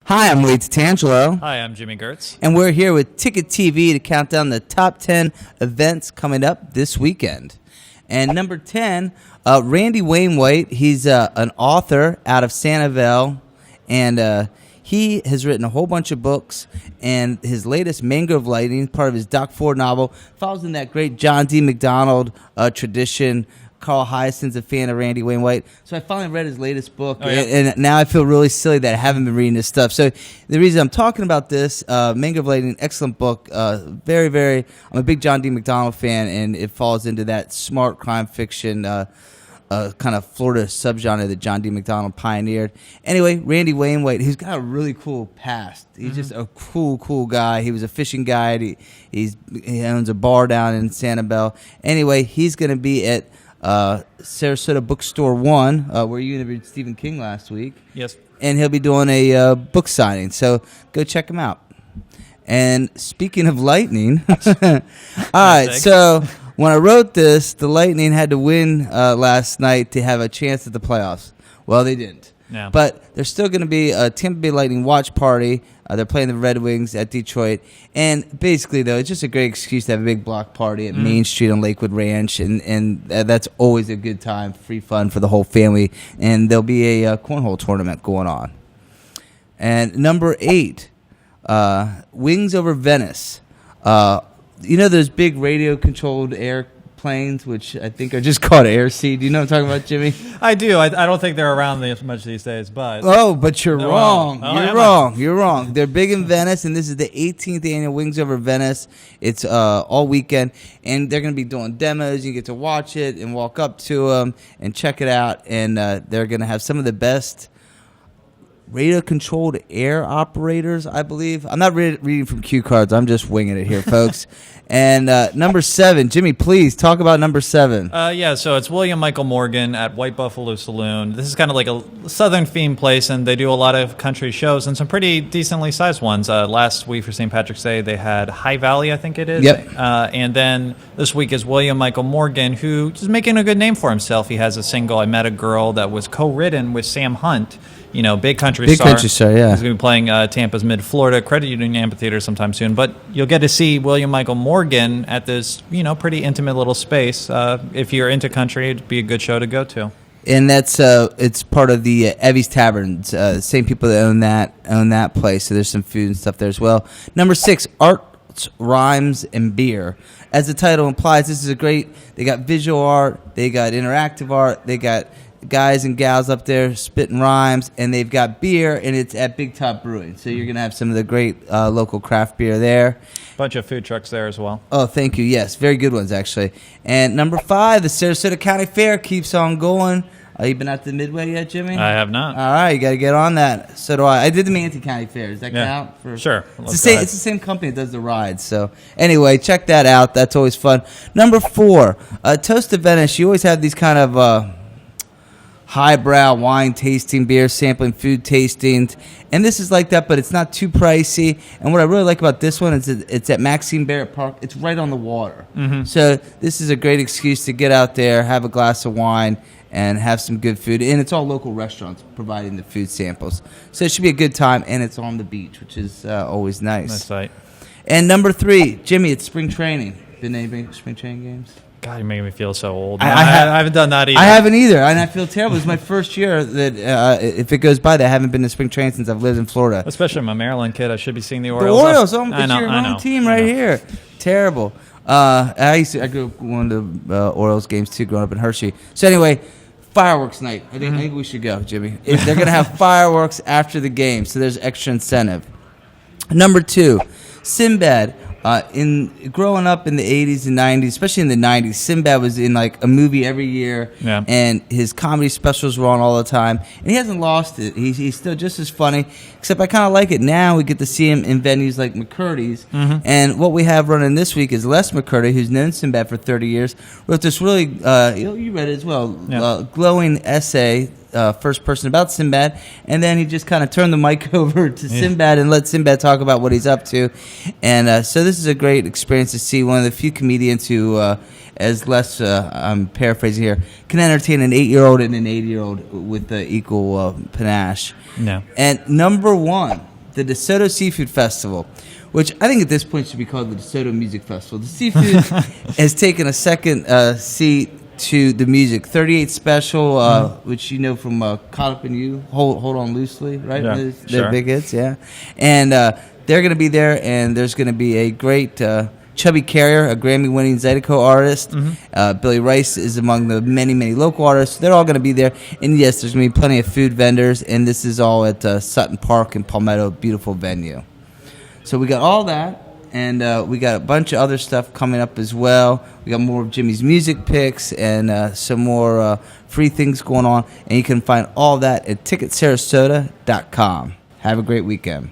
Hi, I'm Wade Tangelo. Hi, I'm Jimmy Gertz. And we're here with TicketTV to count down the top 10 events coming up this weekend. And number 10, Randy Wainwright. He's an author out of Sanibel, and he has written a whole bunch of books. And his latest, Mangrove Lightning, part of his Doc Ford novel, follows in that great John D. MacDonald tradition. Carl Hyacint's a fan of Randy Wainwright. So I finally read his latest book, and now I feel really silly that I haven't been reading his stuff. So the reason I'm talking about this, Mangrove Lightning, excellent book, I'm a big John D. MacDonald fan, and it falls into that smart crime fiction kind of Florida subgenre that John D. MacDonald pioneered. Anyway, Randy Wainwright, he's got a really cool past. He's just a cool guy. He was a fishing guide. He owns a bar down in Sanibel. Anyway, he's going to be at Sarasota Bookstore 1, where you interviewed Stephen King last week. Yes. And he'll be doing a book signing, so go check him out. And speaking of Lightning, all right, so when I wrote this, the Lightning had to win last night to have a chance at the playoffs. Well, they didn't. Yeah. But there's still going to be a Tampa Bay Lightning watch party. They're playing the Red Wings at Detroit. And basically, though, it's just a great excuse to have a big block party at Main Street on Lakewood Ranch. And that's always a good time, free fun for the whole family. And there'll be a cornhole tournament going on. And number 8, Wings over Venice. You know those big radio-controlled airplanes, which I think are just called Air Seed. Do you know what I'm talking about, Jimmy? I do. I don't think they're around as much these days, but... Oh, but you're wrong. You're wrong. They're big in Venice, and this is the 18th annual Wings Over Venice. It's all weekend, and they're going to be doing demos. You get to watch it and walk up to them and check it out, and they're going to have some of the best radio-controlled air operators, I believe. I'm not reading from cue cards. I'm just winging it here, folks. And number 7, Jimmy, please talk about number 7. So it's William Michael Morgan at White Buffalo Saloon. This is kind of like a southern-themed place, and they do a lot of country shows and some pretty decently sized ones. Last week for St. Patrick's Day, they had High Valley, I think it is. Yep. And then this week is William Michael Morgan, who is making a good name for himself. He has a single, I Met a Girl, that was co-written with Sam Hunt. You know, big country star. Big country star, yeah. He's going to be playing Tampa's Mid-Florida Credit Union Amphitheater sometime soon. But you'll get to see William Michael Morgan at this, pretty intimate little space. If you're into country, it'd be a good show to go to. And that's it's part of the Evie's Taverns. Same people that own that place. So there's some food and stuff there as well. Number 6, Arts, Rhymes, and Beer. As the title implies, this is a great. They got visual art. They got interactive art. They got guys and gals up there spitting rhymes, and they've got beer, and it's at Big Top Brewing. So you're going to have some of the great local craft beer there. Bunch of food trucks there as well. Oh, thank you. Yes, very good ones, actually. And number 5, the Sarasota County Fair keeps on going. You been out to the Midway yet, Jimmy? I have not. All right, you got to get on that. So do I. I did the Manatee County Fair. Does that count? Sure. It's the same company that does the rides. So anyway, check that out. That's always fun. Number 4, Toast to Venice. You always have these kind of highbrow wine tasting, beer sampling, food tastings, and this is like that, but it's not too pricey. And what I really like about this one is it's at Maxine Barrett Park. It's right on the water, so this is a great excuse to get out there, have a glass of wine, and have some good food. And it's all local restaurants providing the food samples, so it should be a good time. And it's on the beach, which is always nice. Nice sight. And number 3, Jimmy, it's spring training. Been to any spring training games? God, you're making me feel so old. I haven't done that either. I haven't either, and I feel terrible. It's my first year that, if it goes by, that I haven't been to spring training since I've lived in Florida. Especially I'm a Maryland kid. I should be seeing the Orioles. The Orioles, it's your I home know. team right here. Terrible. I grew up going to Orioles games too, growing up in Hershey. So anyway, fireworks night. I think we should go, Jimmy. They're going to have fireworks after the game, so there's extra incentive. Number 2, Sinbad. In growing up in the 80s and 90s, especially in the 90s, Sinbad was in like a movie every year, and his comedy specials were on all the time, and he hasn't lost it. He's still just as funny, except I kind of like it now. We get to see him in venues like McCurdy's, and what we have running this week is Les McCurdy, who's known Sinbad for 30 years, wrote this really, you read it as well, glowing essay, first person about Sinbad, and then he just kind of turned the mic over to Sinbad and let Sinbad talk about what he's up to. And so this is a great experience to see one of the few comedians who, as Les, I'm paraphrasing here, can entertain an 8-year-old and an 80-year-old with equal panache. Yeah. And number 1, the DeSoto Seafood Festival, which I think at this point should be called the DeSoto Music Festival. The seafood has taken a second seat to the music. 38 Special, which you know from Caught Up in You, Hold On Loosely, right? Yeah, They're big hits, yeah. And they're going to be there, and there's going to be a great Chubby Carrier, a Grammy-winning Zydeco artist. Billy Rice is among the many, many local artists. They're all going to be there. And, yes, there's going to be plenty of food vendors, and this is all at Sutton Park in Palmetto, beautiful venue. So we got all that. And we got a bunch of other stuff coming up as well. We got more of Jimmy's music picks and some more free things going on. And you can find all that at ticketsarasota.com. Have a great weekend.